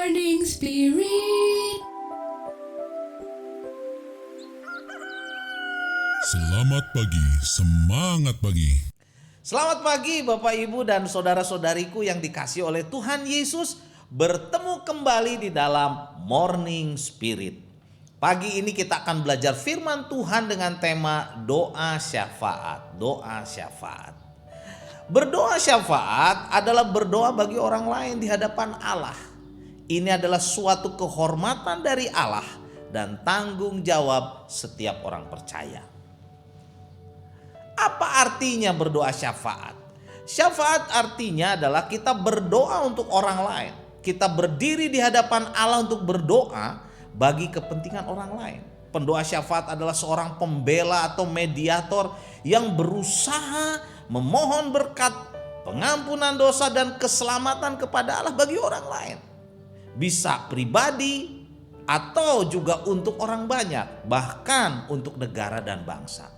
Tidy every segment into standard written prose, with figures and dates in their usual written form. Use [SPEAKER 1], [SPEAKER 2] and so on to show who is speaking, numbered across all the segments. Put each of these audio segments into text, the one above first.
[SPEAKER 1] Morning Spirit.
[SPEAKER 2] Selamat pagi, semangat pagi.
[SPEAKER 3] Selamat pagi Bapak Ibu dan saudara-saudariku yang dikasihi oleh Tuhan Yesus. Bertemu kembali di dalam Morning Spirit. Pagi ini kita akan belajar firman Tuhan dengan tema doa syafaat. Doa syafaat. Berdoa syafaat adalah berdoa bagi orang lain di hadapan Allah. Ini adalah suatu kehormatan dari Allah dan tanggung jawab setiap orang percaya. Apa artinya berdoa syafaat? Syafaat artinya adalah kita berdoa untuk orang lain. Kita berdiri di hadapan Allah untuk berdoa bagi kepentingan orang lain. Pendoa syafaat adalah seorang pembela atau mediator yang berusaha memohon berkat, pengampunan dosa dan keselamatan kepada Allah bagi orang lain. Bisa pribadi atau juga untuk orang banyak, bahkan untuk negara dan bangsa.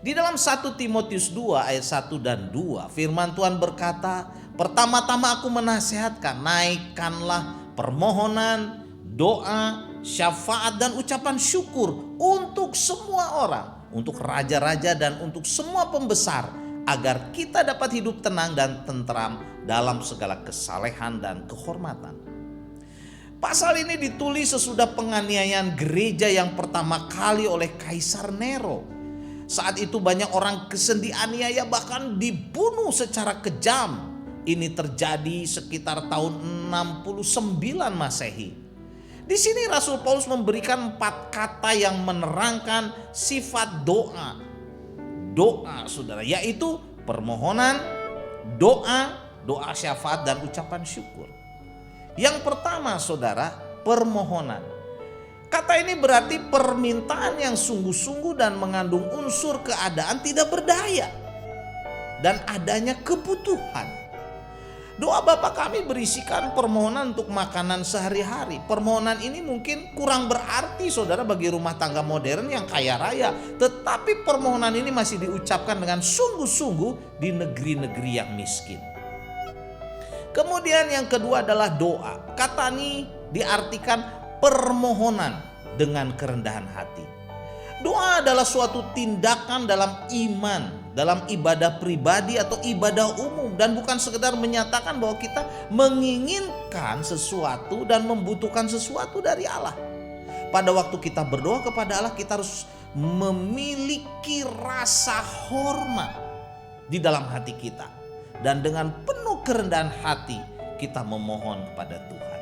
[SPEAKER 3] Di dalam 1 Timotius 2 ayat 1 dan 2 firman Tuhan berkata, pertama-tama aku menasihatkan, naikkanlah permohonan, doa, syafaat dan ucapan syukur untuk semua orang, untuk raja-raja dan untuk semua pembesar, agar kita dapat hidup tenang dan tentram dalam segala kesalehan dan kehormatan. Pasal ini ditulis sesudah penganiayaan gereja yang pertama kali oleh Kaisar Nero. Saat itu banyak orang Kristen dianiaya bahkan dibunuh secara kejam. Ini terjadi sekitar tahun 69 Masehi. Di sini Rasul Paulus memberikan 4 kata yang menerangkan sifat doa. Doa saudara, yaitu permohonan, doa, doa syafaat dan ucapan syukur. Yang pertama saudara, permohonan. Kata ini berarti permintaan yang sungguh-sungguh dan mengandung unsur keadaan tidak berdaya dan adanya kebutuhan. Doa Bapa kami berisikan permohonan untuk makanan sehari-hari. Permohonan ini mungkin kurang berarti saudara bagi rumah tangga modern yang kaya raya. Tetapi permohonan ini masih diucapkan dengan sungguh-sungguh di negeri-negeri yang miskin. Kemudian yang kedua adalah doa. Kata ini diartikan permohonan dengan kerendahan hati. Doa adalah suatu tindakan dalam iman, dalam ibadah pribadi atau ibadah umum, dan bukan sekedar menyatakan bahwa kita menginginkan sesuatu dan membutuhkan sesuatu dari Allah. Pada waktu kita berdoa kepada Allah, kita harus memiliki rasa hormat di dalam hati kita, dan dengan penuh kerendahan hati kita memohon kepada Tuhan.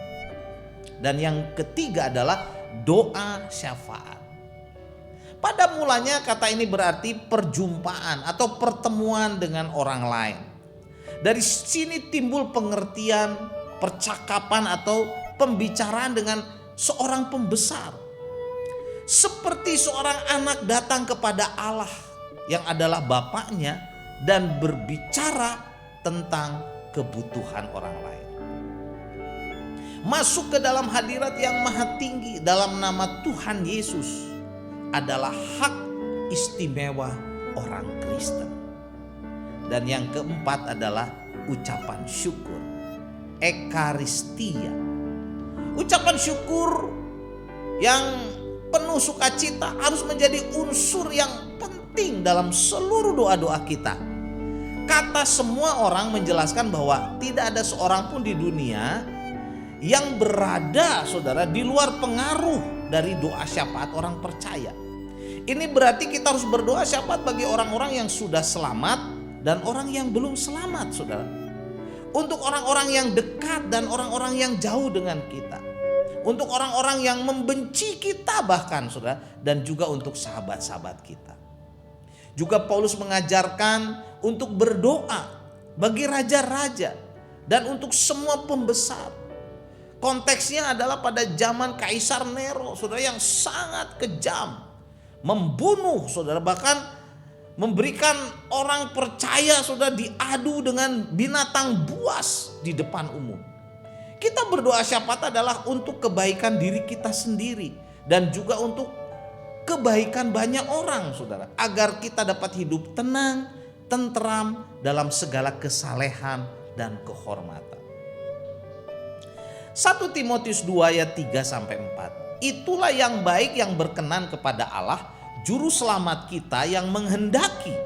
[SPEAKER 3] Dan yang ketiga adalah doa syafaat. Pada mulanya kata ini berarti perjumpaan atau pertemuan dengan orang lain. Dari sini timbul pengertian, percakapan atau pembicaraan dengan seorang pembesar. Seperti seorang anak datang kepada Allah yang adalah bapaknya dan berbicara tentang kebutuhan orang lain. Masuk ke dalam hadirat yang maha tinggi dalam nama Tuhan Yesus adalah hak istimewa orang Kristen. Dan yang keempat adalah ucapan syukur, Ekaristia. Ucapan syukur yang penuh sukacita harus menjadi unsur yang penting dalam seluruh doa-doa kita. Kata semua orang menjelaskan bahwa tidak ada seorang pun di dunia yang berada saudara di luar pengaruh dari doa syafaat orang percaya. Ini berarti kita harus berdoa syafaat bagi orang-orang yang sudah selamat dan orang yang belum selamat saudara. Untuk orang-orang yang dekat dan orang-orang yang jauh dengan kita. Untuk orang-orang yang membenci kita bahkan saudara, dan juga untuk sahabat-sahabat kita. Juga Paulus mengajarkan untuk berdoa bagi raja-raja dan untuk semua pembesar. Konteksnya adalah pada zaman Kaisar Nero, saudara, yang sangat kejam, membunuh saudara, bahkan memberikan orang percaya saudara diadu dengan binatang buas di depan umum. Kita berdoa syafaat adalah untuk kebaikan diri kita sendiri dan juga untuk kebaikan banyak orang saudara, agar kita dapat hidup tenang, tentram dalam segala kesalehan dan kehormatan. 1 Timotius 2 ayat 3 sampai 4. Itulah yang baik yang berkenan kepada Allah, juru selamat kita, yang menghendaki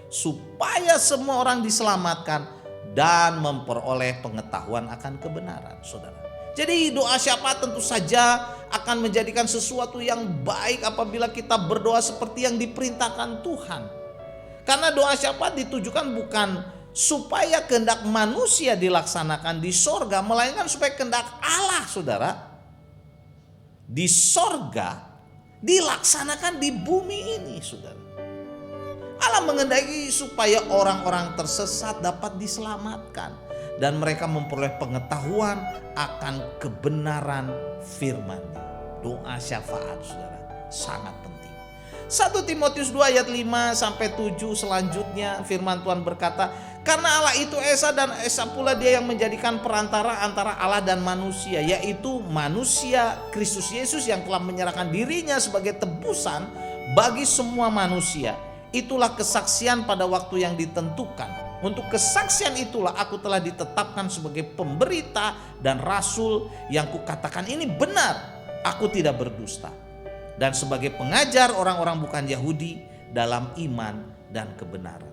[SPEAKER 3] supaya semua orang diselamatkan dan memperoleh pengetahuan akan kebenaran, saudara. Jadi doa syafaat tentu saja akan menjadikan sesuatu yang baik apabila kita berdoa seperti yang diperintahkan Tuhan. Karena doa syafaat ditujukan bukan supaya kehendak manusia dilaksanakan di sorga, melainkan supaya kehendak Allah, saudara, di sorga dilaksanakan di bumi ini, saudara. Allah menghendaki supaya orang-orang tersesat dapat diselamatkan dan mereka memperoleh pengetahuan akan kebenaran firman-Nya. Doa syafaat, saudara, sangat penting. 1 Timotius 2 ayat 5 sampai 7 selanjutnya firman Tuhan berkata, karena Allah itu Esa dan Esa pula Dia yang menjadikan perantara antara Allah dan manusia, yaitu manusia Kristus Yesus yang telah menyerahkan dirinya sebagai tebusan bagi semua manusia. Itulah kesaksian pada waktu yang ditentukan. Untuk kesaksian itulah aku telah ditetapkan sebagai pemberita dan rasul yang kukatakan ini benar, aku tidak berdusta. Dan sebagai pengajar orang-orang bukan Yahudi dalam iman dan kebenaran.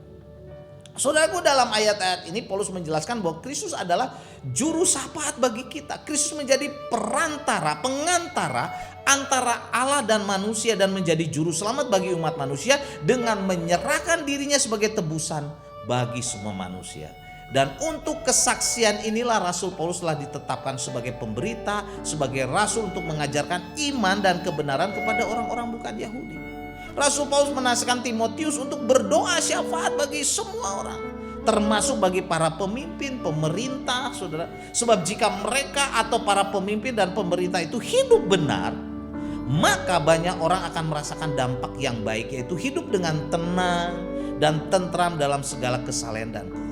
[SPEAKER 3] Saudaraku, dalam ayat-ayat ini Paulus menjelaskan bahwa Kristus adalah juru syafaat bagi kita. Kristus menjadi perantara, pengantara antara Allah dan manusia dan menjadi juru selamat bagi umat manusia dengan menyerahkan dirinya sebagai tebusan bagi semua manusia. Dan untuk kesaksian inilah Rasul Paulus telah ditetapkan sebagai pemberita, sebagai rasul untuk mengajarkan iman dan kebenaran kepada orang-orang bukan Yahudi. Rasul Paulus menasihatkan Timotius untuk berdoa syafaat bagi semua orang, termasuk bagi para pemimpin, pemerintah, saudara. Sebab jika mereka atau para pemimpin dan pemerintah itu hidup benar, maka banyak orang akan merasakan dampak yang baik, yaitu hidup dengan tenang dan tentram dalam segala kesalehan dan kehormatan.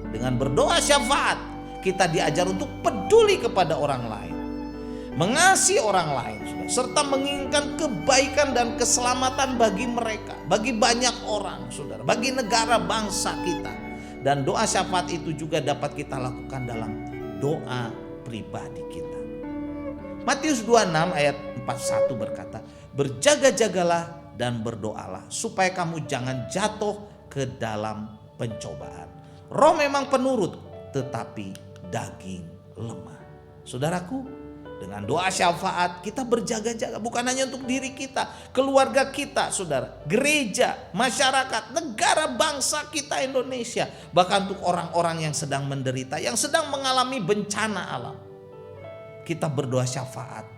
[SPEAKER 3] Dengan berdoa syafaat, kita diajar untuk peduli kepada orang lain, mengasihi orang lain, serta menginginkan kebaikan dan keselamatan bagi mereka, bagi banyak orang, saudara, bagi negara bangsa kita. Dan doa syafaat itu juga dapat kita lakukan dalam doa pribadi kita. Matius 26 ayat 41 berkata, berjaga-jagalah dan berdoalah supaya kamu jangan jatuh ke dalam pencobaan. Roh memang penurut, tetapi daging lemah. Saudaraku, dengan doa syafaat kita berjaga-jaga, bukan hanya untuk diri kita, keluarga kita, saudara, gereja, masyarakat, negara bangsa kita Indonesia, bahkan untuk orang-orang yang sedang menderita, yang sedang mengalami bencana alam. Kita berdoa syafaat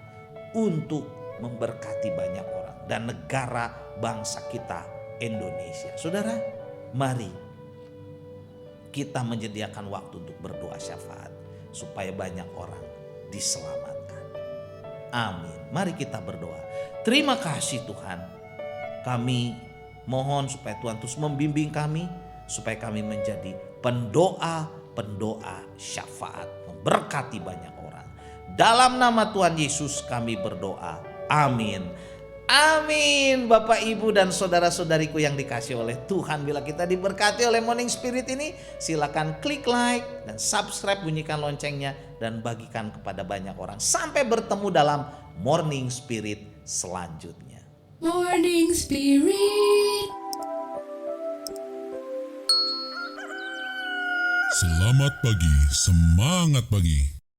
[SPEAKER 3] untuk memberkati banyak orang dan negara bangsa kita Indonesia. Saudara, mari kita menyediakan waktu untuk berdoa syafaat supaya banyak orang diselamatkan. Amin. Mari kita berdoa. Terima kasih Tuhan. Kami mohon supaya Tuhan terus membimbing kami, supaya kami menjadi pendoa syafaat, memberkati banyak orang. Dalam nama Tuhan Yesus kami berdoa. Amin. Amin. Bapak, Ibu, dan saudara-saudariku yang dikasihi oleh Tuhan, bila kita diberkati oleh Morning Spirit ini, silakan klik like dan subscribe, bunyikan loncengnya, dan bagikan kepada banyak orang. Sampai bertemu dalam Morning Spirit selanjutnya.
[SPEAKER 1] Morning Spirit.
[SPEAKER 2] Selamat pagi, semangat pagi.